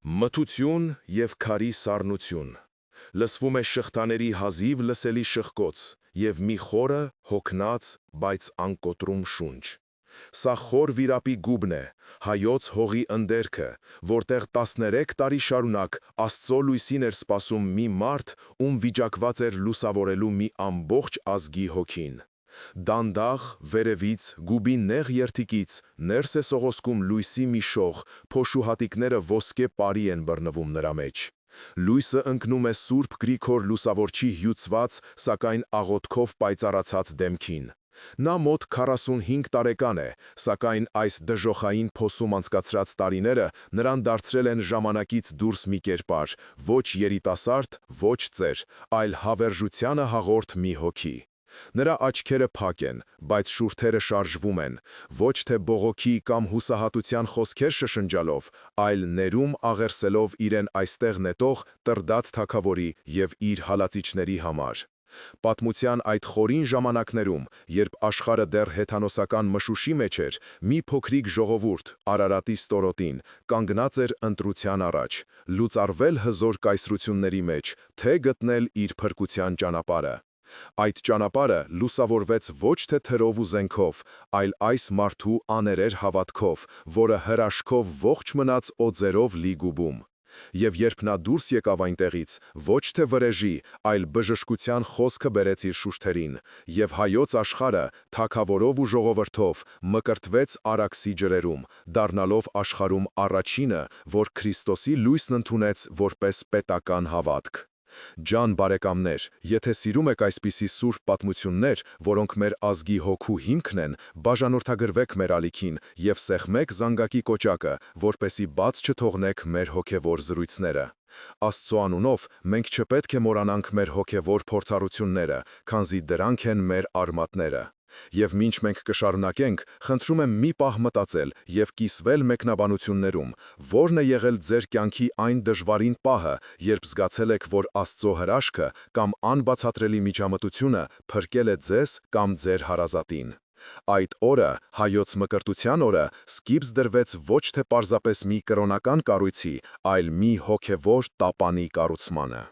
Մթություն և քարի սառնություն, լսվում է շղթաների հազիվ լսելի շղկոց և մի խորը, հոգնած, բայց անկոտրում շունչ։ Սա խոր վիրապի գուբն է, հայոց հողի ընդերքը, որտեղ 13 տարի շարունակ Աստծո լույսին էր սպասում մի մարդ, ում վիճակված էր լուսավորելու մի ամբողջ ազգի հոգին։ Դանդաղ, վերևից, գուբի նեղ երդիկից, ներս է սողոսկում լույսի մի շող, փոշու հատիկները ոսկե պարի են բռնվում նրա մեջ։ Լույսը ընկնում է Սուրբ Գրիգոր Լուսավորչի հյուծված, սակայն աղոթքով պայծառացած դեմքին։ Նա մոտ 45 տարեկան է, սակայն այս դժոխային փոսում անցկացրած տարիները նրան դարձրել են ժամանակից դուրս մի կերպար, ոչ երիտասարդ, ոչ ծեր, այլ հավերժությանը հաղորդ մի հոգի։ Նրա աչքերը փակ են, բայց շուրթերը շարժվում են, ոչ թե բողոքի կամ հուսահատության խոսքեր շշնջալով, այլ ներում աղերսելով իրեն այստեղ նետող տրդած թագավորի և իր հալածիչների համար։ Պատմության այդ խորին ժամանակներում, երբ աշխարհը դեռ հեթանոսական մշուշի մեջ էր, մի փոքրիկ ժողովուրդ Արարատի ստորոտին կանգնած էր ընտրության առաջ՝ լուծարվել հզոր կայսրությունների մեջ, թե գտնել իր փրկության ճանապարհը։ Այդ ճանապարհը լուսավորվեց ոչ թե թրով ու զենքով, այլ այս մարդու աներեր հավատքով, որը հրաշքով ողջ մնաց օձերով լի գուբում։ Եվ երբ նա դուրս եկավ այնտեղից, ոչ թե վրեժի, այլ բժշկության խոսքը բերեց իր շուրջերին, և հայոց աշխարհը, թագավորով ու ժողովրդով, մկրտվեց Արաքսի ջրերում, դառնալով աշխարհում առաջինը, որ Քրիստոսի լույսն ընդունեց որպես պետական հավատք։ Ջան բարեկամներ, եթե սիրում եք այսպիսի սուրբ պատմություններ, որոնք մեր ազգի հոգու հիմքն են, բաժանորդագրվեք մեր ալիքին և սեղմեք զանգակի կոճակը, որպեսզի բաց չթողնեք մեր հոգևոր զրույցները։ Աստծո անունով մենք չպետք է մոռանանք մեր հոգևոր փորձառությունները, քանզի դրանք են մեր արմատները։ Եվ մինչ մենք կշարունակենք, խնդրում եմ մի պահ մտածել և կիսվել մեկնաբանություններում, ո՞րն է եղել ձեր կյանքի այն դժվարին պահը, երբ զգացել եք, որ Աստծո հրաշքը կամ անբացատրելի միջամտությունը փրկել է ձեզ կամ ձեր հարազատին։ Այդ օրը, հայոց մկրտության օրը, սկիզբ դրվեց ոչ թե պարզապես մի կրոնական կառույցի, այլ մի հոգևոր տապանի կառուցմանը։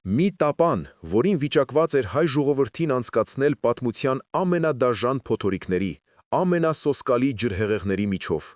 Մի տապան, որին վիճակված էր հայ ժողովրդին անցկացնել պատմության ամենադաժան փոթորիկների, ամենասոսկալի ջրհեղեղների միջով։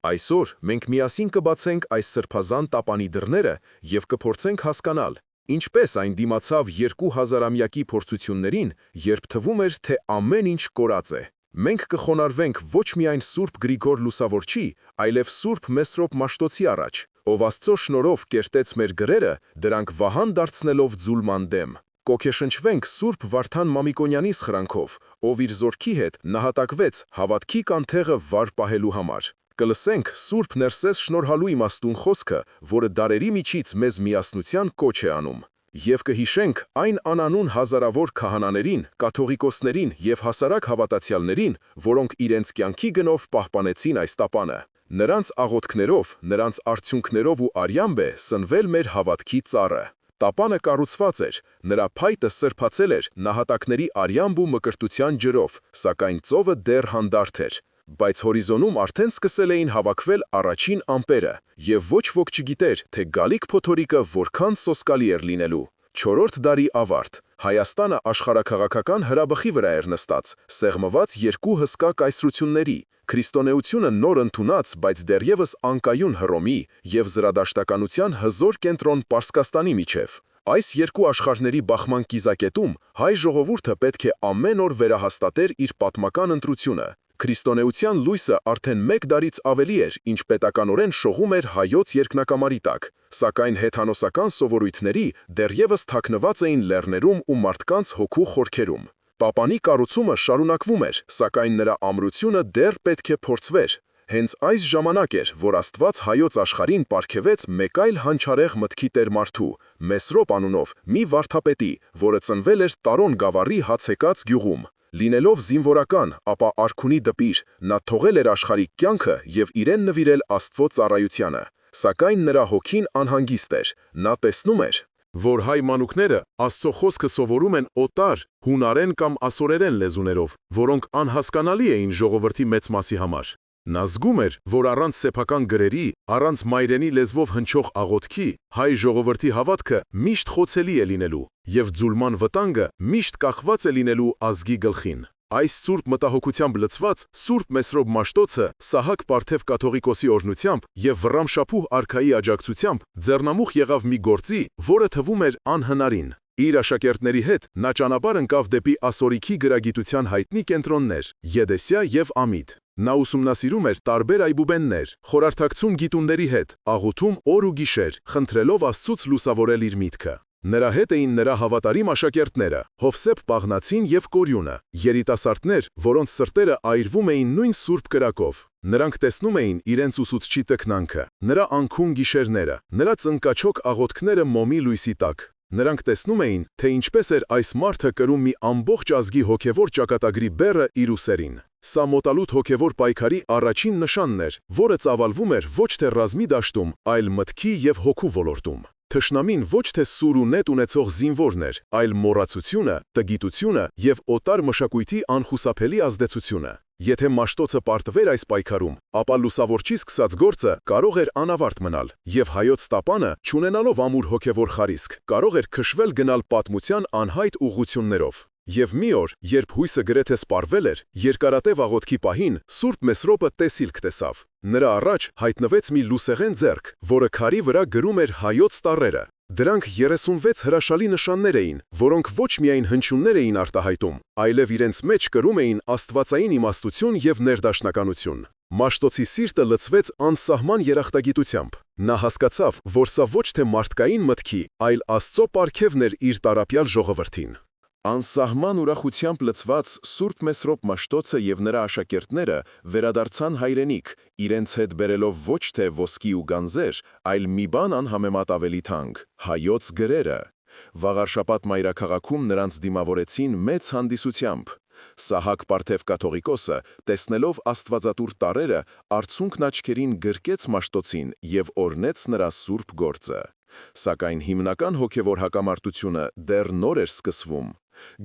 Այսօր մենք միասին կբացենք այս սրբազան տապանի դռները և կփորձենք հասկանալ, ինչպես այն դիմացավ 2000-ամյակի փորձություններին, երբ թվում էր, թե ամեն ինչ կորած է։ Մենք կխոնարհվենք ոչ միայն Սուրբ Գրիգոր Լուսավորչի, այլև Սուրբ Մեսրոպ Մաշտոցի առաջ, ով Աստծո շնորհով կերտեց մեր գրերը, դրանք վահան դարձնելով ձուլման դեմ։ Կոգեշնչվենք Սուրբ Վարդան Մամիկոնյանի սխրանքով, ով իր զորքի հետ նահատակվեց հավատքի կանթեղը վար պահելու համար։ Կլսենք Սուրբ Ներսես շնորհալու իմաստուն խոսքը, որը դարերի միջից մեզ միասնության կոչ է անում։ Եվ կհիշենք այն անանուն հազարավոր քահանաներին, կաթողիկոսներին և հասարակ հավատացյալներին, որոնք իրենց կյանքի գնով պահպանեցին այս տապանը։ Նրանց աղոթքներով, նրանց արդյունքներով ու արյամբ է սնվել մեր հավատքի ծառը։ Տապանը կառուցված էր, նրա փայտը սրբացել էր նահատակների արյամբ ու մկրտության ջրով, սակայն ծովը դեռ հանդարտ էր։ Բայց հորիզոնում արդեն սկսել էին հավաքվել առաջին ամպերը, և ոչ ոք չգիտեր, թե գալիք փոթորիկը որքան սոսկալի էր լինելու։ Չորրորդ դարի ավարտ, Հայաստանը աշխարհաքաղաքական հրաբխի վրա էր նստած, սեղմված երկու հսկա կայսրությունների՝ քրիստոնեությունը նոր ընդունած, բայց դեռևս անկայուն Հռոմի և զրադաշտականության հզոր կենտրոն Պարսկաստանի միջև։ Այս երկու աշխարհների բախման կիզակետում հայ ժողովուրդը պետք է ամեն օր վերահաստատեր իր պատմական ընտրությունը։ Քրիստոնեության լույսը արդեն մեկ դարից ավելի էր, ինչ պետականորեն շողում էր հայոց երկնակամարի տակ, սակայն հեթանոսական սովորույթների դեռևս թաքնված էին լեռներում ու մարդկանց հոգու խորքերում։ Տապանի կառուցումը շարունակվում էր, սակայն նրա ամրությունը դեռ պետք է փորձվեր։ Հենց այս ժամանակ էր, որ Աստված հայոց աշխարհին պարգևեց մեկ այլ հանճարեղ մտքի տեր մարդու՝ Մեսրոպ անունով մի վարդապետի, որը ծնվել էր Տարոն գավառի Հացեկաց գյուղում։ Լինելով զինվորական, ապա արքունի դպիր, նա թողել էր աշխարհիկ կյանքը և իրեն նվիրել Աստծո ծառայությանը։ Սակայն նրա հոգին անհանգիստ էր, նա տեսնում էր, որ հայ մանուկները Աստծո խոսքը սովորում են օտար, հունարեն կամ ասորերեն լեզուներով, որոնք անհասկանալի էին ժողովրդի մեծ մասի համար։ Նա զգում էր, որ առանց սեփական գրերի, առանց մայրենի լեզվով հնչող աղոթքի, հայ ժողովրդի հավատքը միշտ խոցելի է լինելու, և ձուլման վտանգը միշտ կախված է լինելու ազգի գլխին։ Այս սուրբ մտահոգությամբ լցված Սուրբ Մեսրոպ Մաշտոցը Սահակ Պարթև կաթողիկոսի օրհնությամբ և Վռամշապուհ արքայի աջակցությամբ ձեռնամուխ եղավ մի գործի, որը թվում էր անհնարին։ Իր աշակերտների հետ նա ճանապարհ ընկավ դեպի ասորիքի գրագիտության հայտնի կենտրոններ՝ Եդեսիա և Ամիդ։ Նա ուսումնասիրում էր տարբեր այբուբեններ, խորհրդակցում գիտունների հետ, աղոթում օր ու գիշեր, խնդրելով Աստծուց լուսավորել իր միտքը։ Նրա հետ էին նրա հավատարիմ աշակերտները՝ Հովսեփ Պաղնացին և Կորյունը, երիտասարդներ, որոնց սրտերը այրվում էին նույն սուրբ կրակով։ Նրանք տեսնում էին իրենց ուսուցչի տքնանքը, նրա անքուն գիշերները, նրա ծնկաչոք աղոթքները մոմի լույսի տակ։ Նրանք տեսնում էին, թե ինչպես էր այս մարդը կրում մի ամբողջ ազգի հոգևոր ճակատագրի բեռը իր ուսերին։ Սա մոտալուտ հոգևոր պայքարի առաջին նշանն էր, որը ծավալվում էր ոչ թե ռազմի դաշտում, այլ մտքի և հոգու ոլորտում։ Թշնամին ոչ թե սուր ու նետ ունեցող զինվորն էր, այլ մոռացությունը, տգիտությունը և օտար մշակույթի անխուսափելի ազդեցությունը։ Եթե Մաշտոցը պարտվեր այս պայքարում, ապա լուսավորչի սկսած գործը կարող էր անավարտ մնալ, և հայոց տապանը, չունենալով ամուր հոգևոր խարիսք, կարող էր քշվել գնալ պատմության անհայտ ուղղություններով։ Եվ մի օր, երբ հույսը գրեթե սպառվել էր, երկարատև աղոթքի պահին Սուրբ Մեսրոպը տեսիլք տեսավ։ Նրա առաջ հայտնվեց մի լուսեղեն ձեռք, որը քարի վրա գրում էր հայոց տառերը։ Դրանք 36 հրաշալի նշաններ էին, որոնք ոչ միայն հնչյուններ էին արտահայտում, այլև իրենց մեջ կրում էին աստվածային իմաստություն և ներդաշնականություն։ Մաշտոցի սիրտը լցվեց անսահման երախտագիտությամբ։ Նա հասկացավ, որ սա ոչ թե մարդկային մտքի, այլ Աստծո պարգևն էր իր տառապյալ ժողովրդին։ Անսահման ուրախությամբ լցված Սուրբ Մեսրոպ Մաշտոցը և նրա աշակերտները վերադարձան հայրենիք, իրենց հետ բերելով ոչ թե ոսկի ու գանձեր, այլ մի բան անհամեմատ ավելի թանկ՝ հայոց գրերը։ Վաղարշաբաթ մայրաքաղաքում նրանց դիմավորեցին մեծ հանդիսությամբ։ Սահակ Պարթև կաթողիկոսը, տեսնելով աստվածատուր տառերը, արցունքն աչքերին գրկեց Մաշտոցին և օրհնեց նրա սուրբ գործը։ Սակայն հիմնական հոգևոր հակամարտությունը դեռ նոր էր սկսվում։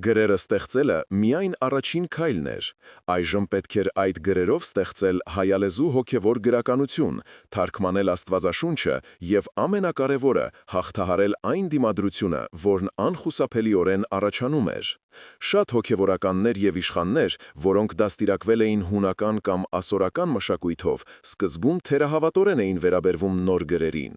Գրերը ստեղծելը միայն առաջին քայլն էր։ Այժմ պետք էր այդ գրերով ստեղծել հայալեզու հոգևոր գրականություն, թարգմանել Աստվածաշունչը և ամենակարևորը՝ հաղթահարել այն դիմադրությունը, որն անխուսափելիորեն առաջանում էր։ Շատ հոգևորականներ և իշխաններ, որոնք դաստիարակվել էին հունական կամ ասորական մշակույթով, սկզբում թերահավատորեն էին վերաբերվում նոր գրերին։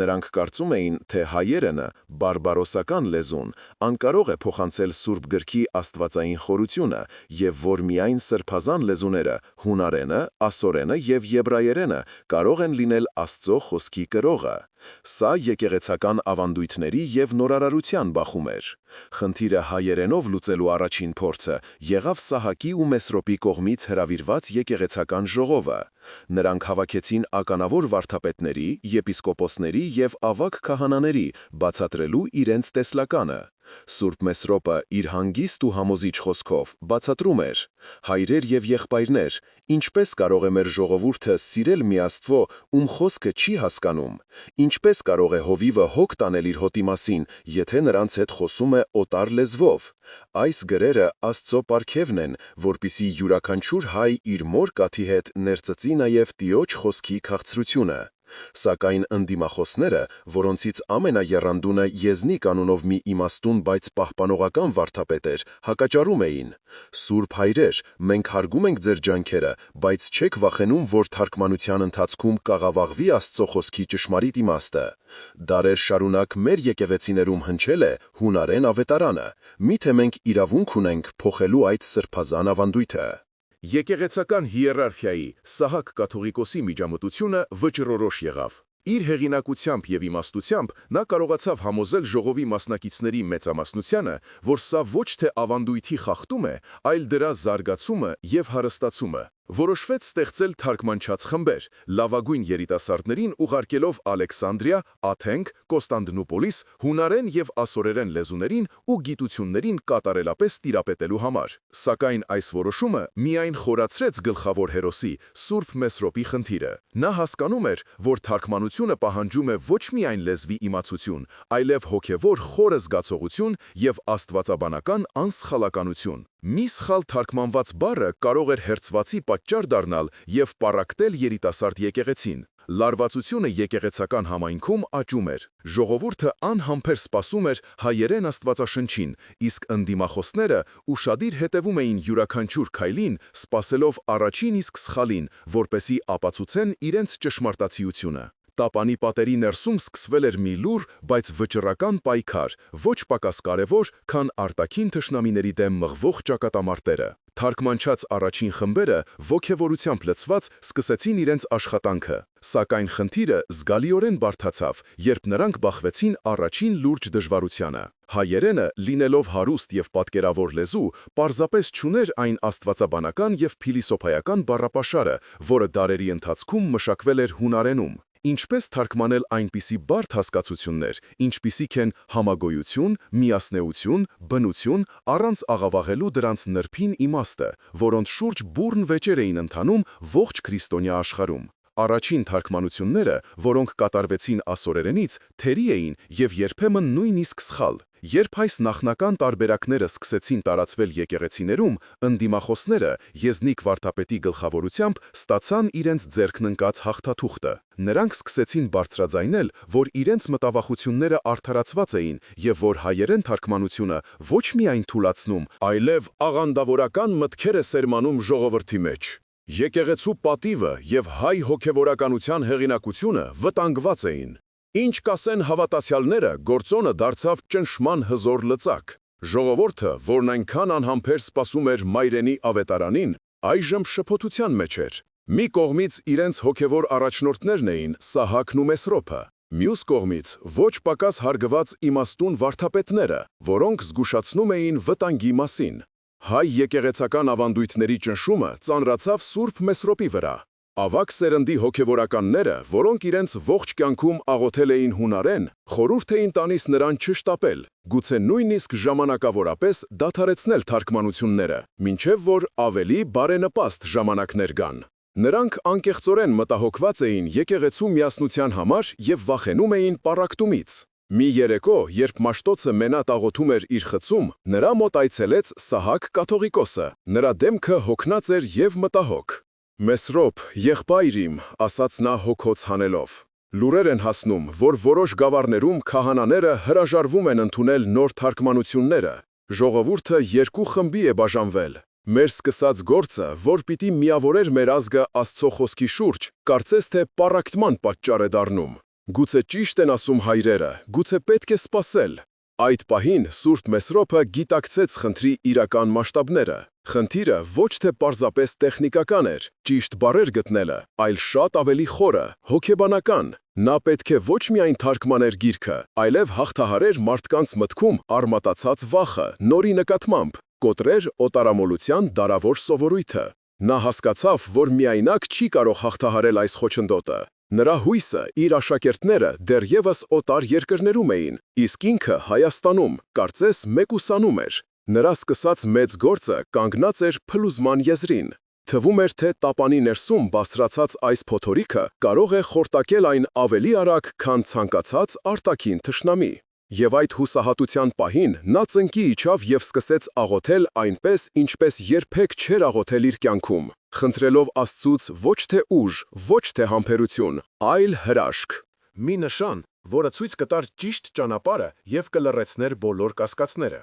Նրանք կարծում էին, թե հայերենը, բարբարոսական լեզուն, անկարող է փոխանցել Սուրբ Գրքի աստվածային խորությունը, և որ միայն սրբազան լեզուները՝ հունարենը, ասորենը և եբրայերենը կարող են լինել Աստծո խոսքի կրողը։ Սա եկեղեցական ավանդույթների և նորարարության բախում էր։ Խնդիրը հայերենով լուծելու առաջին փորձը եղավ Սահակի ու Մեսրոպի կողմից հրավիրված եկեղեցական ժողովը։ Նրանք հավաքեցին ականավոր վարդապետների, եպիսկոպոսների և ավագ քահանաների, բացատրելու իրենց տեսլականը։ Սուրբ Մեսրոպը իր հանգիստ ու համոզիչ խոսքով բացատրում էր. «Հայրեր և եղբայրներ, ինչպես կարող է մեր ժողովուրդը սիրել մի Աստծո, ում խոսքը չի հասկանում։ Ինչպես կարող է հովիվը հոգ տանել իր հոտի մասին, եթե նրանց հետ խոսում է օտար լեզվով։ Այս գրերը Աստծո պարգևն են, որպեսզի յուրաքանչյուր հայ իր մոր կաթի հետ ներծծի նաև Տիրոջ խոսքի քաղցրությունը։ Սակայն ընդդիմախոսները, որոնցից ամենաեռանդունը Եզնիկ անունով մի իմաստուն, բայց պահպանողական վարդապետ էր, հակաճառում էին. «Սուրբ հայրեր, մենք հարգում ենք ձեր ջանքերը, բայց չեք վախենում, որ թարգմանության ընթացքում կաղավաղվի Աստծո խոսքի ճշմարիտ իմաստը։ Դարեր շարունակ մեր եկեղեցիներում հնչել է հունարեն ավետարանը։ Միթե մենք իրավունք ունենք փոխելու այդ սրբազան ավանդույթը»։ Եկեղեցական հիերարխիայի Սահակ կաթողիկոսի միջամտությունը վճռորոշ եղավ։ Իր հեղինակությամբ և իմաստությամբ նա կարողացավ համոզել ժողովի մասնակիցների մեծամասնությանը, որ սա ոչ թե ավանդույթի խախտում է, այլ դրա զարգացումը և հարստացումը։ Որոշվեց ստեղծել թարգմանչած խմբեր, լավագույն երիտասարդներին ուղարկելով Ալեքսանդրիա, Աթենք, Կոստանդնուպոլիս, հունարեն և ասորերեն լեզուներին ու գիտություններին կատարելապես տիրապետելու համար։ Սակայն այս որոշումը միայն խորացրեց գլխավոր հերոսի՝ Սուրբ Մեսրոպի խնդիրը։ Նա հասկանում էր, որ թարգմանությունը պահանջում է ոչ միայն լեզվի իմացություն, այլև հոգևոր խորը զգացողություն և աստվածաբանական անսխալականություն։ Մի սխալ թարգմանված բառը կարող էր հերձվածի պատճառ դառնալ եւ պառակտել երիտասարդ եկեղեցին։ Լարվածությունը եկեղեցական համայնքում աճում էր։ Ժողովուրդը անհամբեր սպասում էր հայերեն Աստվածաշնչին, իսկ ընդդիմախոսները ուշադիր հետևում էին յուրաքանչյուր քայլին, սպասելով առաջին իսկ սխալին, որպեսզի ապացուցեն իրենց ճշմարտացիությունը։ Տապանի պատերի ներսում սկսվել էր մի լուր, բայց վճռական պայքար, ոչ պակաս կարևոր, քան արտաքին թշնամիների դեմ մղվող ճակատամարտերը։ Թարգմանչած առաջին խմբերը ոգևորությամբ լցված սկսեցին իրենց աշխատանքը, սակայն խնդիրը զգալիորեն բարդացավ, երբ նրանք բախվեցին առաջին լուրջ դժվարությանը։ Հայերենը, լինելով հարուստ եւ պատկերավոր լեզու, պարզապես չուներ այն աստվածաբանական եւ փիլիսոփայական բառապաշարը, որը դարերի ընթացքում մշակվել էր հունարենում։ Ինչպես թարգմանել այնպիսի բարդ հասկացություններ, ինչպիսիք են համագոյություն, միասնեություն, բնություն, առանց աղավաղելու դրանց նրբին իմաստը, որոնց շուրջ բուռն վեճեր էին ընթանում ողջ քրիստոնյա աշխարհում։ Առաջին թարգմանությունները, որոնք կատարվեցին ասորերենից, թերի էին եւ երբեմն նույնիսկ սխալ։ Երբ այս նախնական տարբերակները սկսեցին տարածվել եկեղեցիներում, ընդդիմախոսները Եզնիկ վարդապետի գլխավորությամբ ստացան իրենց ձեռքն ընկած հաղթաթուղթը։ Նրանք սկսեցին բարձրաձայնել, որ իրենց մտավախությունները արդարացված էին եւ որ հայերեն թարգմանությունը ոչ միայն թուլացնում, այլև աղանդավորական մտքեր է սերմանում ժողովրդի մեջ։ Եկեղեցու պատիվը եւ հայ հոգևորականության հեղինակությունը վտանգված էին։ Ինչ կասեն հավատացյալները, գործոնը դարձավ ճնշման հզոր լծակ։ Ժողովուրդը, որն այնքան անհամբեր սպասում էր մայրենի ավետարանին, այժմ շփոթության մեջ էր։ Մի կողմից իրենց հոգևոր առաջնորդներն էին Սահակն ու Մեսրոպը, մյուս կողմից ոչ պակաս հարգված իմաստուն վարդապետները, որոնք զգուշացնում էին վտանգի մասին։ Հայ եկեղեցական ավանդույթների ճնշումը ծանրացավ Սուրբ Մեսրոպի վրա։ Ավագ սերնդի հոգևորականները, որոնք իրենց ողջ կյանքում աղոթել էին հունարեն, խորհուրդ էին տալիս նրան չշտապել, գուցե նույնիսկ ժամանակավորապես դադարեցնել թարգմանությունները, մինչև որ ավելի բարենպաստ ժամանակներ գան։ Նրանք անկեղծորեն մտահոգված էին եկեղեցու միասնության համար եւ վախենում էին պառակտումից։ Մի երեկո, երբ Մաշտոցը մենատ աղոթում էր իր խցում, նրա մոտ այցելեց Սահակ կաթողիկոսը։ Նրա դեմքը հոգնած էր եւ մտահոգ։ «Մեսրոպ, եղբայր իմ», ասաց նա հոգոց հանելով։ Լուրեր են հասնում, որ որոշ գավառներում քահանաները հրաժարվում են ընդունել նոր թարգմանությունները։ Ժողովուրդը երկու խմբի է բաժանվել։ Մեր սկսած գործը, որ պիտի միավորեր մեր ազգը Աստծո խոսքի շուրջ, կարծես թե պառակտման պատճառ է դառնում։ Գուցե ճիշտ են ասում հայրերը, գուցե պետք է սպասել։ Այդ պահին Սուրբ Մեսրոպը գիտակցեց խնդրի իրական մասշտաբները։ Խնդիրը ոչ թե պարզապես տեխնիկական էր, ճիշտ բառեր գտնելը, այլ շատ ավելի խորը, հոգեբանական։ Նա պետք է ոչ միայն թարգմաներ գիրքը, այլև հաղթահարեր մարդկանց մտքում արմատացած վախը, նորի նկատմամբ, կոտրեր օտարամոլության դարավոր սովորույթը։ Նա հասկացավ, որ միայնակ չի կարող հաղթահարել այս խոչընդոտը։ Նրա հույսը, իր աշակերտները դեռևս օտար երկրներում էին, իսկ ինքը Հայաստանում, կարծես մեկուսանում էր։ Նրա սկսած մեծ գործը կանգնած էր փլուզման եզրին։ Թվում էր, թե տապանի ներսում բարձրացած այս փոթորիկը կարող է խորտակել այն ավելի արագ, քան ցանկացած արտաքին թշնամի։ Եվ այդ հուսահատության պահին նա ծնկի իջավ եւ սկսեց աղոթել այնպես, ինչպես երբեք չէր աղոթել իր կյանքում, խնդրելով Աստծուց ոչ թե ուժ, ոչ թե համբերություն, այլ հրաշք։ Մի նշան, որը ցույց կտար ճիշտ ճանապարհը եւ կլռեցներ բոլոր կասկածները։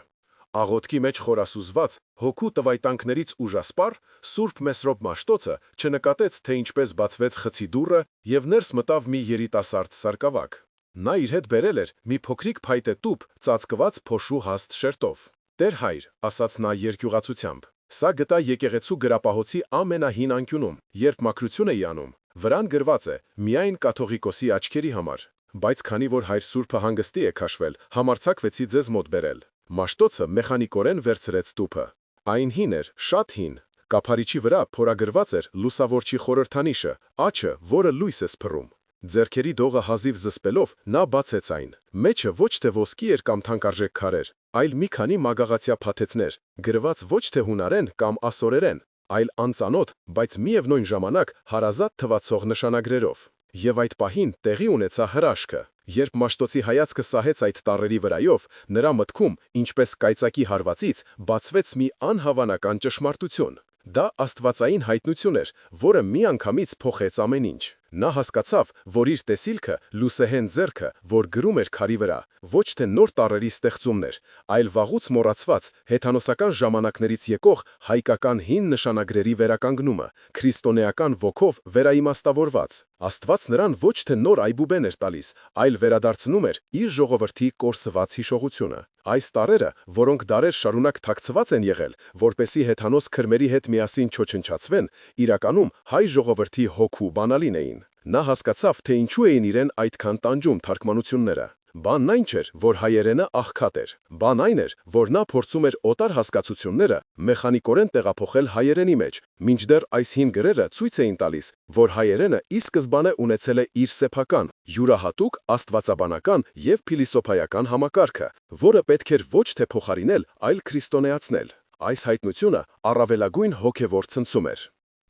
Աղոթքի մեջ խորասուզված, հոգու տվայտանքներից ուժասպառ, Սուրբ Մեսրոպ Մաշտոցը չնկատեց, թե ինչպես բացվեց խցի դուռը եւ ներս մտավ մի երիտասարդ սարկավակ։ Նա իր հետ բերել էր մի փոքրիկ փայտե տուփ ծածկված փոշու հաստ շերտով։ «Տեր հայր», ասաց նա երկյուղացությամբ, «սա գտա եկեղեցու գրապահոցի ամենահին անկյունում, երբ մաքրություն էի անում։ Վրան գրված է միայն կաթողիկոսի աչքերի համար, բայց քանի որ հայր Սուրբը հանգստի է քաշվել, համարձակվեցի ձեզ մոտ բերել»։ Մաշտոցը մեխանիկորեն վերցրեց տուփը։ Այն հին էր, շատ հին։ Կափարիչի վրա փորագրված էր լուսավորչի խորհրդանիշը, աջը, որը լույս է սփռում։ Ձեռքերի դողը հազիվ զսպելով նա բացեց այն։ Մեջը ոչ թե ոսկի էր կամ թանկարժեք քարեր, այլ մի քանի մագաղացիա փաթեթներ, գրված ոչ թե հունարեն կամ ասորերեն, այլ անծանոթ, բայց միևնույն ժամանակ հարազատ թվացող նշանագրերով։ Եվ այդ պահին տեղի ունեցա հրաշքը։ Երբ Մաշտոցի հայացքը սահեց այդ տառերի վրայով, նրա մտքում, ինչպես կայծակի հարվածից, բացվեց մի անհավանական ճշմարտություն։ Դա աստվածային հայտնություն էր, որը միանգամից փոխեց ամեն ինչ։ Նա հասկացավ, որ իր տեսիլքը լուսահեն ձեռքը, որ գրում էր քարի վրա, ոչ թե նոր տառերի ստեղծումն էր, այլ վաղուց մոռացված հեթանոսական ժամանակներից եկող հայկական հին նշանագրերի վերականգնումը, քրիստոնեական ոգով վերաիմաստավորված։ Աստված նրան ոչ թե նոր այբուբեն էր տալիս, այլ վերադարձնում էր իր ժողովրդի կորսված հիշողությունը։ Այս տառերը, որոնք դարեր շարունակ թաքցված են եղել, որպեսզի հեթանոս քրմերի հետ միասին չոչնչացվեն, իրականում հայ ժողովրդի հոգու բանալին էին։ Նա հասկացավ, թե ինչու էին իրեն այդքան տանջում թարգմանությունները։ Բանն այն չէր, որ հայերենը աղքատ էր, բան այն էր, որ նա փորձում էր օտար հասկացությունները մեխանիկորեն տեղափոխել հայերենի մեջ, մինչդեռ այս հին գրերը ցույց էին տալիս, որ հայերենը ի սկզբանե ունեցել է իր սեփական, յուրահատուկ աստվածաբանական եւ փիլիսոփայական համակարգը, որը պետք էր ոչ թե փոխարինել, այլ քրիստոնեացնել։ Այս հայտնությունը առավելագույն հոգևոր ցնցում էր։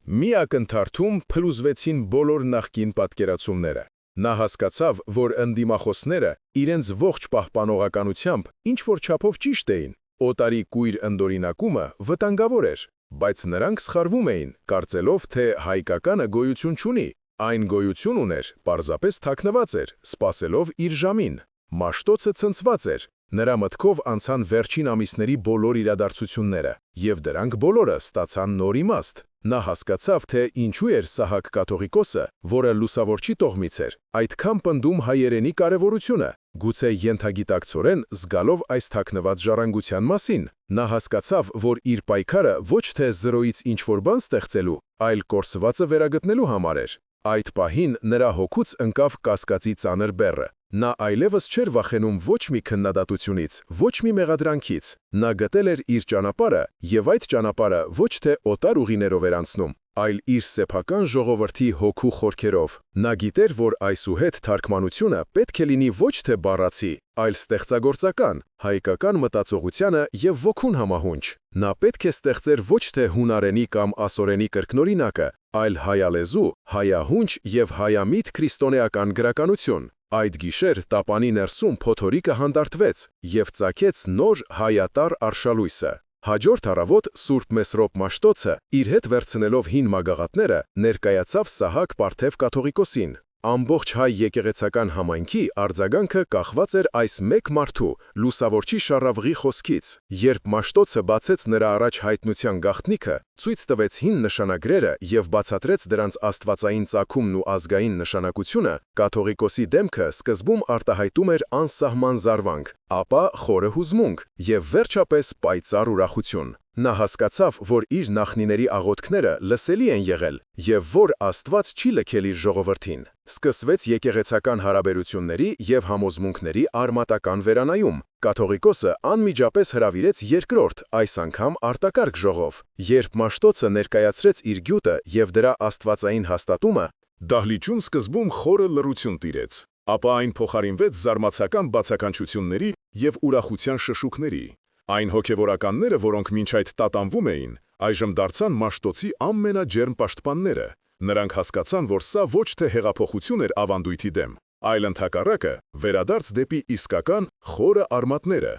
Մի ակնթարթում փլուզվեցին բոլոր նախկին պատկերացումները։ Նա հասկացավ, որ ընդդիմախոսները իրենց ողջ պահպանողականությամբ ինչ-որ չափով ճիշտ էին։ Օտարի կույր ընդօրինակումը վտանգավոր էր, բայց նրանք սխալվում էին, կարծելով, թե հայկականը գոյություն չունի։ Այն գոյություն ուներ, պարզապես թաքնված էր, սպասելով իր ժամին։ Մաշտոցը ցնցված էր։ Նրա մտքով անցան վերջին ամիսների բոլոր իրադարձությունները, եւ դրանք բոլորը ստացան նոր իմաստ։ Նա հասկացավ, թե ինչու էր Սահակ կաթողիկոսը, որը լուսավորչի տոհմից էր, այդքան պնդում հայերենի կարևորությունը, գուցե ենթագիտակցորեն զգալով այս թաքնված ժառանգության մասին։ Նա հասկացավ, որ իր պայքարը ոչ թե զրոյից ինչ-որ բան ստեղծելու, այլ կորսվածը վերագտնելու համար էր։ Այդ պահին նրա հոգուց ընկավ կասկածի ծանր բեռը։ Նա այլևս չէր վախենում ոչ մի քննադատությունից, ոչ մի մեղադրանքից։ Նա գտել էր իր ճանապարհը, եւ այդ ճանապարհը ոչ թե օտար ուղիներով էր անցնում, այլ իր սեփական ժողովրդի հոգու խորքերով։ Նա գիտեր, որ այսուհետ թարգմանությունը պետք է լինի ոչ թե բառացի, այլ ստեղծագործական, հայկական մտածողությանը եւ ոգուն համահունչ։ Նա պետք է ստեղծեր ոչ թե հունարենի կամ ասորենի կրկնօրինակը, այլ հայալեզու, հայահունչ եւ հայամիտ քրիստոնեական գրականություն։ Այդ գիշեր տապանի ներսում փոթորիկը հանդարտվեց եւ ծագեց նոր հայատար արշալույսը։ Հաջորդ առավոտ Սուրբ Մեսրոպ Մաշտոցը, իր հետ վերցնելով հին մագաղատները, ներկայացավ Սահակ Պարթև կաթողիկոսին։ Ամբողջ հայ եկեղեցական համայնքի արձագանքը կախված էր այս մեկ մարդու, լուսավորչի շառավղի խոսքից։ Երբ Մաշտոցը բացեց նրա առաջ հայտնության գաղտնիքը, ցույց տվեց հին նշանագրերը եւ բացատրեց դրանց աստվածային ծագումն ու ազգային նշանակությունը, կաթողիկոսի դեմքը սկզբում արտահայտում էր անսահման զարմանք, ապա խորը հուզմունք եւ վերջապես պայծառ ուրախություն։ Նա հասկացավ, որ իր նախնիների աղոթքները լսելի են եղել եւ որ Աստված չի լքել իր ժողովրդին։ Սկսվեց եկեղեցական հարաբերությունների եւ համոզմունքների արմատական վերանայում։ Կաթողիկոսը անմիջապես հրավիրեց երկրորդ, այս անգամ արտակարգ ժողով։ Երբ Մաշտոցը ներկայացրեց իր գյուտը եւ դրա աստվածային հաստատումը, դահլիճում սկզբում խորը լռություն տիրեց, ապա այն փոխարինվեց զարմացական բացականչությունների եւ ուրախության շշուկների։ Այն հոգևորականները, որոնք մինչ այդ տատանվում էին, այժմ դարձան Մաշտոցի ամենաջերմ պաշտպանները։ Նրանք հասկացան, որ սա ոչ թե հեղափոխություն էր ավանդույթի դեմ, այլ ընդհակառակը վերադարձ դեպի իսկական խորը արմատները։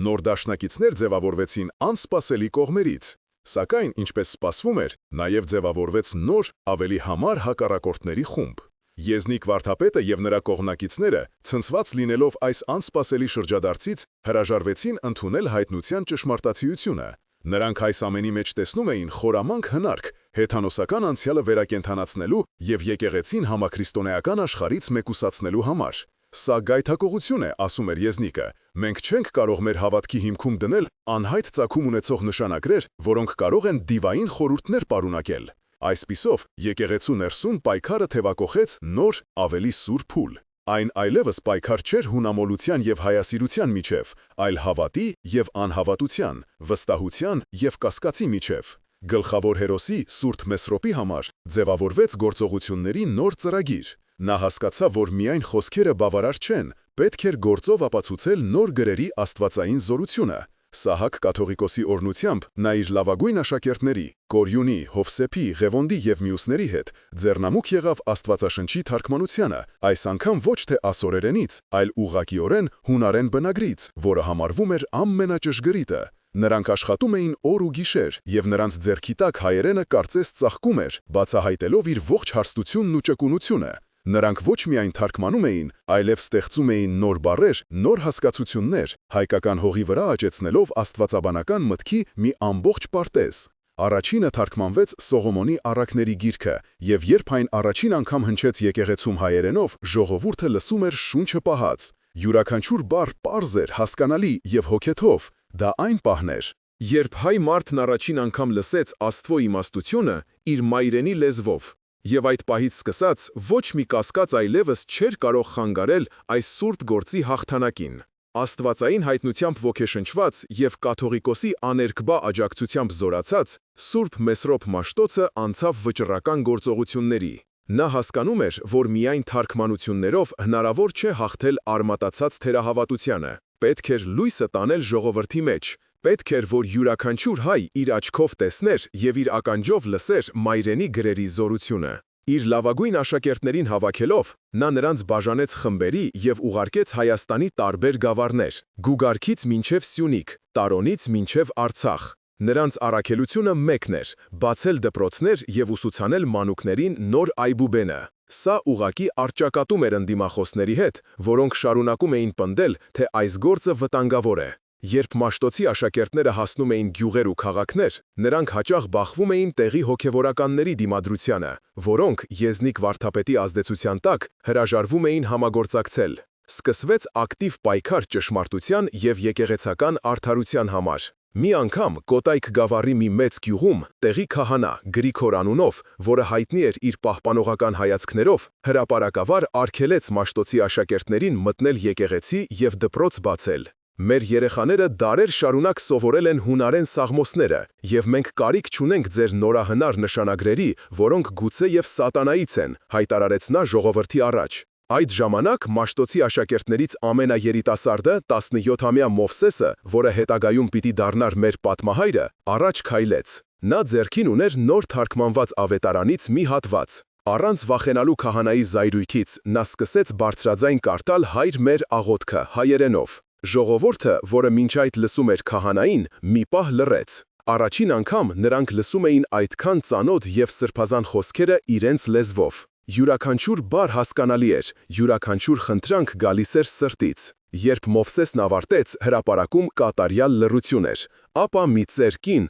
Նոր դաշնակիցներ ձևավորվեցին անսպասելի կողմերից, սակայն, ինչպես սպասվում էր, նաև ձևավորվեց նոր, ավելի համար հակառակորդների խումբ։ Եզնիկ վարդապետը եւ նրա կողմնակիցները, ցնցված լինելով այս անսպասելի շրջադարձից, հրաժարվեցին ընդունել հայտնության ճշմարտացիությունը։ Նրանք այս ամենի մեջ տեսնում էին խորամանկ հնարք հեթանոսական անցյալը վերակենդանացնելու եւ եկեղեցին համաքրիստոնեական աշխարհից մեկուսացնելու համար։ Սա գայթակղություն է, ասում էր Եզնիկը։ Մենք չենք կարող մեր հավատքի հիմքում դնել անհայտ ծագում ունեցող նշանագրեր, որոնք կարող են դիվային խորհուրդներ պարունակել։ Այսպիսով, եկեղեցու ներսում պայքարը թևակոխեց նոր, ավելի սուր փուլ։ Այն այլևս պայքար չէր հունամոլության եւ հայասիրության միջև, այլ հավատի եւ անհավատության, վստահության եւ կասկածի միջև։ Գլխավոր հերոսի Սուրբ Մեսրոպի համար ձևավորվեց գործողությունների նոր ծրագիր։ Նա հասկացավ, որ միայն խոսքերը բավարար չեն, պետք էր գործով ապացուցել նոր գրերի աստվածային զորությունը։ Սահակ կաթողիկոսի օրհնությամբ նա իր լավագույն աշակերտների՝ Կորյունի, Հովսեփի, Ղևոնդի եւ մյուսների հետ ձեռնամուխ եղավ Աստվածաշնչի թարգմանությանը, այս անգամ ոչ թե ասորերենից, այլ ուղղակիորեն հունարեն բնագրից, որը համարվում էր ամենաճշգրիտը։ Նրանք աշխատում էին օր ու գիշեր, եւ նրանց ձեռքի տակ հայերենը կարծես ծաղկում էր, բացահայտելով իր ողջ հարստությունն ու ճկունությունը։ Նրանք ոչ միայն թարգմանում էին, այլև ստեղծում էին նոր բառեր, նոր հասկացություններ, հայկական հողի վրա աճեցնելով աստվածաբանական մտքի մի ամբողջ պարտեզ։ Առաջինը թարգմանվեց Սողոմոնի առակների գիրքը, եւ երբ այն առաջին անգամ հնչեց եկեղեցում հայերենով, ժողովուրդը լսում էր շունչը պահած։ Յուրաքանչյուր բառ պարզ էր, հասկանալի եւ հոգեթով։ Դա այն պահն էր, Երբ հայ մարդն առաջին անգամ լսեց Աստծո իմաստությունը իր մայրենի լեզվով, եւ այդ պահից սկսած ոչ մի կասկած այլևս չէր կարող խանգարել այս սուրբ գործի հաղթանակին։ Աստվածային հայտնությամբ ոգեշնչված եւ կաթողիկոսի աներկբա աջակցությամբ զորացած Սուրբ Մեսրոպ Մաշտոցը անցավ վճռական գործողությունների։ Նա հասկանում էր, որ միայն թարգմանություններով հնարավոր չէ հաղթել արմատացած թերահավատությանը։ Պետք էր լույսը տանել ժողովրդի մեջ, պետք էր, որ յուրաքանչյուր հայ իր աչքով տեսներ եւ իր ականջով լսեր մայրենի գրերի զորությունը։ Իր լավագույն աշակերտներին հավաքելով, նա նրանց բաժանեց խմբերի եւ ուղարկեց Հայաստանի տարբեր գավառներ՝ Գուգարքից մինչև Սյունիք, Տարոնից մինչև Արցախ։ Նրանց առաքելությունը մեկն էր՝ բացել դպրոցներ եւ ուսուցանել մանուկներին նոր այբուբենը։ Սա ուղղակի առճակատում էր ընդդիմախոսների հետ, որոնք շարունակում էին պնդել, թե այս գործը վտանգավոր է։ Երբ Մաշտոցի աշակերտները հասնում էին գյուղեր ու քաղաքներ, նրանք հաճախ բախվում էին տեղի հոգևորականների դիմադրությանը, որոնք Եզնիկ վարդապետի ազդեցության տակ հրաժարվում էին համագործակցել։ Սկսվեց ակտիվ պայքար ճշմարտության եւ եկեղեցական արդարության համար։ Մի անգամ Կոտայք գավառի մի մեծ գյուղում տեղի քահանա Գրիգոր անունով, որը հայտնի էր իր պահպանողական հայացքներով, հրապարակավար արգելեց Մաշտոցի աշակերտներին մտնել եկեղեցի եւ դպրոց բացել։ Մեր երեխաները դարեր շարունակ սովորել են հունարեն սաղմոսները, եւ մենք կարիք չունենք ձեր նորահնար նշանագրերի, որոնք գուցե եւ սատանայից են, հայտարարեց նա ժողովրդի առաջ։ Այդ ժամանակ Մաշտոցի աշակերտներից ամենաերիտասարդը 17-ամյա Մովսեսը, որը հետագայում պիտի դառնար մեր պատմահայրը, առաջ քայլեց։ Նա ձեռքին ուներ նոր թարգմանված ավետարանից մի հատված։ Առանց վախենալու քահանայի զայրույթից նա սկսեց բարձրաձայն կարդալ Հայր մեր աղոթքը հայերենով։ Ժողովուրդը, որը մինչ այդ լսում էր քահանային, մի պահ լռեց։ Առաջին անգամ նրանք լսում էին այդքան ծանոթ եւ սրբազան խոսքերը իրենց լեզվով։ Յուրաքանչյուր բառ հասկանալի էր, յուրաքանչյուր խնդրանք գալիս էր սրտից։ Երբ Մովսեսն ավարտեց, հրապարակում կատարյալ լռություն էր, ապա մի ծեր կին,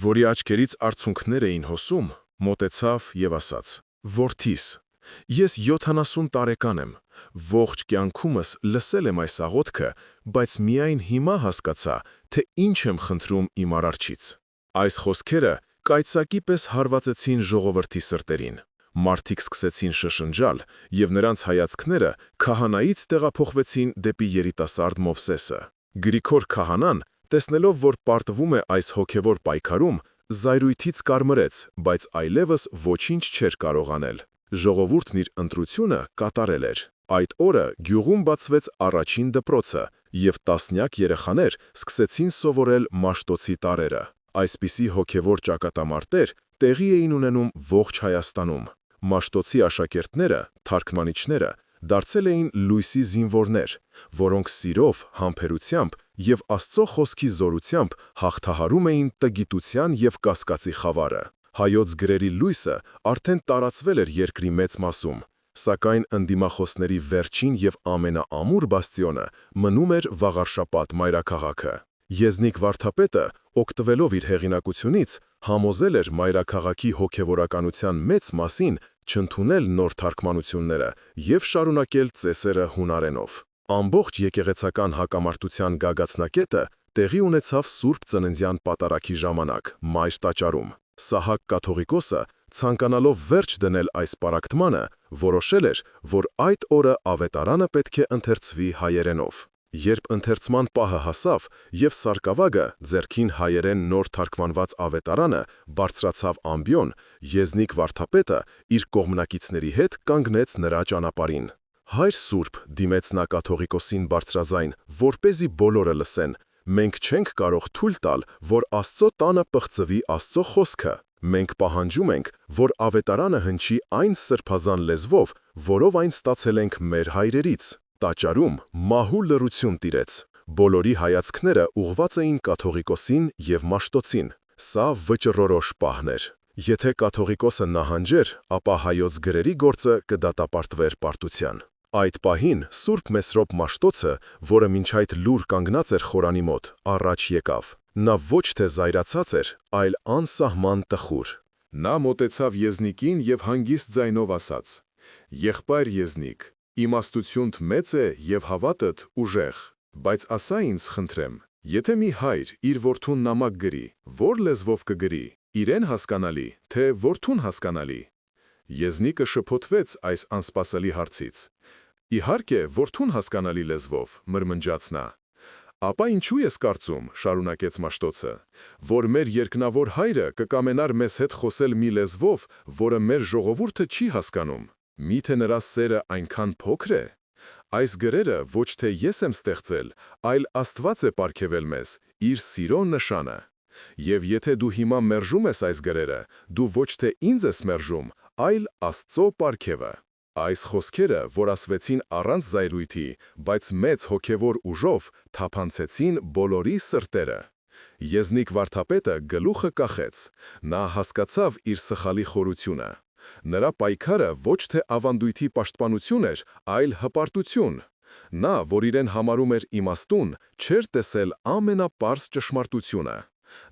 որի աչքերից արցունքներ էին հոսում, մոտեցավ եւ ասաց. «Որդիս, ես 70 տարեկան եմ, ողջ կյանքումս լսել եմ այս աղոթքը, բայց միայն հիմա հասկացա, թե ինչ եմ խնդրում իմ Արարչից»։ Այս խոսքերը կայծակի պես հարվածեցին ժողովրդի սրտերին։ Մարդիկ սկսեցին շշնջալ, եւ նրանց հայացքները քահանայից տեղափոխվեցին դեպի երիտասարդ Մովսեսը։ Գրիգոր քահանան, տեսնելով, որ պարտվում է այս հոգևոր պայքարում, զայրույթից կարմրեց, բայց այլևս ոչինչ չէր կարող անել։ Ժողովուրդն իր ընտրությունը կատարել էր։ Այդ օրը գյուղում բացվեց առաջին դպրոցը, եւ տասնյակ երեխաներ սկսեցին սովորել Մաշտոցի տարրերը։ Այսպիսի հոգևոր ճակատամարտեր տեղի էին ունենում ողջ Հայաստանում։ Մաշտոցի աշակերտները, թարգմանիչները դարձել էին լույսի զինվորներ, որոնք սիրով, համբերությամբ եւ Աստծո խոսքի զորությամբ հաղթահարում էին տգիտության եւ կասկածի խավարը։ Հայոց գրերի լույսը արդեն տարածվել էր երկրի մեծ մասում, սակայն ընդդիմախոսների վերջին եւ ամենաամուր բաստիոնը մնում էր Վաղարշապատ մայրաքաղաքը։ Եզնիկ վարդապետը, օգտվելով իր հեղինակությունից, համոզել էր մայրաքաղաքի հոգևորականության մեծ մասին չընդունել նոր թարգմանությունները եւ շարունակել ծեսերը հունարենով։ Ամբողջ եկեղեցական հակամարտության գագաթնակետը տեղի ունեցավ Սուրբ Ծննդյան պատարագի ժամանակ Մայր տաճարում։ Սահակ կաթողիկոսը, ցանկանալով վերջ դնել այս պարակտմանը, որոշել էր, որ այդ օրը ավետարանը պետք է ընթերցվի հայերենով։ Երբ ընթերցման պահը հասավ եւ սարկավագը ձեռքին հայերեն նոր թարգմանված ավետարանը բարձրացավ ամբիոն, Եզնիկ վարդապետը իր կողմնակիցների հետ կանգնեց նրա ճանապարհին։ Հայր Սուրբ, դիմեց նա կաթողիկոսին բարձրաձայն, որպեսզի բոլորը լսեն, մենք չենք կարող թույլ տալ, որ Աստծո տանը պղծվի Աստծո խոսքը։ Մենք պահանջում ենք, որ ավետարանը հնչի այն սրբազան լեզվով, որով այն ստացել ենք մեր հայրերից։ Տաճարում մահու լռություն տիրեց։ Բոլորի հայացքները ուղղված էին կաթողիկոսին և Մաշտոցին։ Սա վճռորոշ պահն էր։ Եթե կաթողիկոսը նահանջեր, ապա հայոց գրերի գործը կդատապարտվեր պարտության։ Այդ պահին Սուրբ Մեսրոպ Մաշտոցը, որը մինչ այդ լուր կանգնած էր խորանի մոտ, առաջ եկավ։ Նա ոչ թե զայրացած էր, այլ անսահման տխուր։ Նա մոտեցավ Եզնիկին և հանգիստ ձայնով ասաց. «Եղբայր Եզնիկ, իմաստությունդ մեծ է և հավատդ ուժեղ, բայց ասա ինձ, խնդրեմ, եթե մի հայր իր որդուն նամակ գրի, որ լեզվով կգրի, իրեն հասկանալի, թե որդուն հասկանալի»։ Եզնիկը շփոթվեց այս անսպասելի հարցից։ «Իհարկե, որդուն հասկանալի լեզվով», մրմնջաց նա։ «Ապա ինչու ես կարծում», շարունակեց Մաշտոցը, «որ մեր երկնավոր հայրը կկամենար մեզ հետ խոսել մի լեզվով, որը մեր ժողովուրդը չի հասկանում։ Միթե նրա սերը այնքան փոքր է։ Այս գրերը ոչ թե ես եմ ստեղծել, այլ Աստված է պարգևել մեզ, իր սիրո նշանը։ Եվ եթե դու հիմա մերժում ես այս գրերը, դու ոչ թե ինձ ես մերժում, այլ Աստծո պարգևը»։ Այս խոսքերը, որ ասվեցին առանց զայրույթի, բայց մեծ հոգևոր ուժով, թափանցեցին բոլորի սրտերը։ Եզնիկ վարդապետը գլուխը կախեց։ Նա հասկացավ իր սխալի խորությունը։ Նրա պայքարը ոչ թե ավանդույթի պաշտպանություն էր, այլ հպարտություն։ Նա, որ իրեն համարում էր իմաստուն, չէր տեսել ամենապարզ ճշմարտությունը։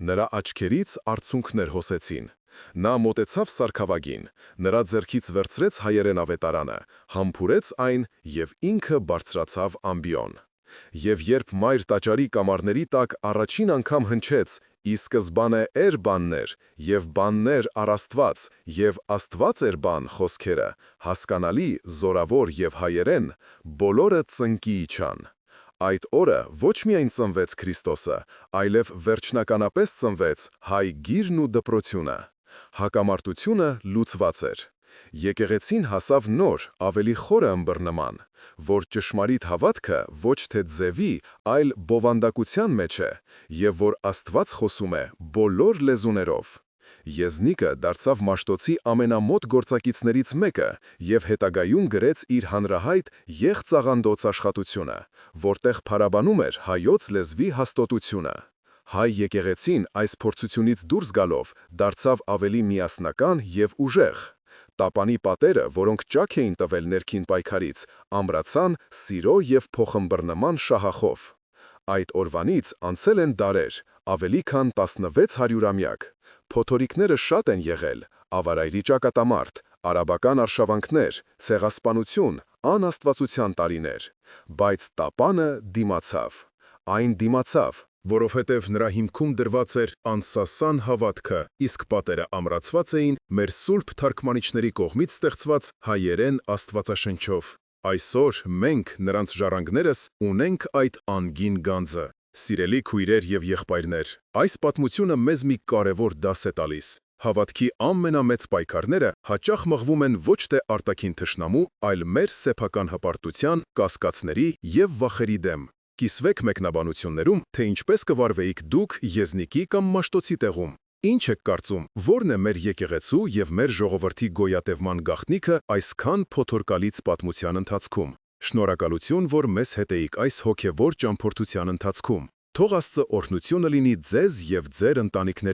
Նրա աչքերից արցունքներ հոսեցին։ Նա մոտեցավ սարքավագին, նրա ձեռքից վերցրեց հայերեն ավետարանը, համբուրեց այն և ինքը բարձրացավ ամբիոն։ Եվ երբ մայր տաճարի կամարների տակ առաջին անգամ հնչեց «Ի սկզբանե էր բաններ, և բաններ առ Աստված, և Աստված էր բան» խոսքերը, հասկանալի, զորավոր և հայերեն, բոլորը ծնկի իջան։ Այդ օրը ոչ միայն ծնվեց Քրիստոսը, այլև վերջնականապես ծնվեց հայ գիրն ու դպրությունը։ Հակամարտությունը լուծված էր։ Եկեղեցին հասավ նոր, ավելի խորը ըմբռնման, որ ճշմարիտ հավատքը ոչ թե ձևի, այլ բովանդակության մեջ է, և որ Աստված խոսում է բոլոր լեզուներով։ Եզնիկը դարձավ Մաշտոցի ամենամոտ գործակիցներից մեկը և հետագայում գրեց իր հանրահայտ «Եղծաղանդոց» աշխատությունը, որտեղ փարաբանում էր հայոց լեզվի հաստոտությունը։ Հայ եկեղեցին այս փորձությունից դուրս գալով դարձավ ավելի միասնական և ուժեղ։ Տապանի պատերը, որոնք ճաք էին տվել ներքին պայքարից, ամրացան սիրո և փոխըմբռնման շահախով։ Այդ օրվանից անցել են դարեր, ավելի քան 1600-ամյակ։ Փոթորիկները շատ են եղել՝ ավարայրի ճակատամարտ, արաբական արշավանքներ, ցեղասպանություն, անաստվածության տարիներ։ Բայց Տապանը դիմացավ։ Այն դիմացավ, որովհետև նրա հիմքում դրված էր անսասան հավատքը, իսկ պատերը ամրացված էին մեր սուրբ թարգմանիչների կողմից ստեղծված հայերեն աստվածաշնչով։ Այսօր մենք, նրանց ժառանգներս, ունենք այդ անգին գանձը։ Սիրելի քույրեր և եղբայրներ, այս պատմությունը մեզ մի կարևոր դաս է տալիս։ Հավատքի ամենամեծ պայքարները հաճախ մղվում են ոչ թե արտաքին թշնամու, այլ մեր սեփական հպարտության, կասկածների և վախերի դեմ։ Կիսվեք մեկնաբանություններում, թե ինչպես կվարվեիք դուք Եզնիկի կամ Մաշտոցի տեղում։ Ինչ եք կարծում, ո՞րն է մեր եկեղեցու և մեր ժողովրդի գոյատևման գաղտնիքը այսքան փոթորկալից պատմության ընթացքում։ Շնորհակալություն, որ մեզ հետ էիք այս հոգևոր ճամփորդության ընթացքում։ Թող Աստծո օրհնությունը լինի ձեզ և ձեր ընտանիքներին։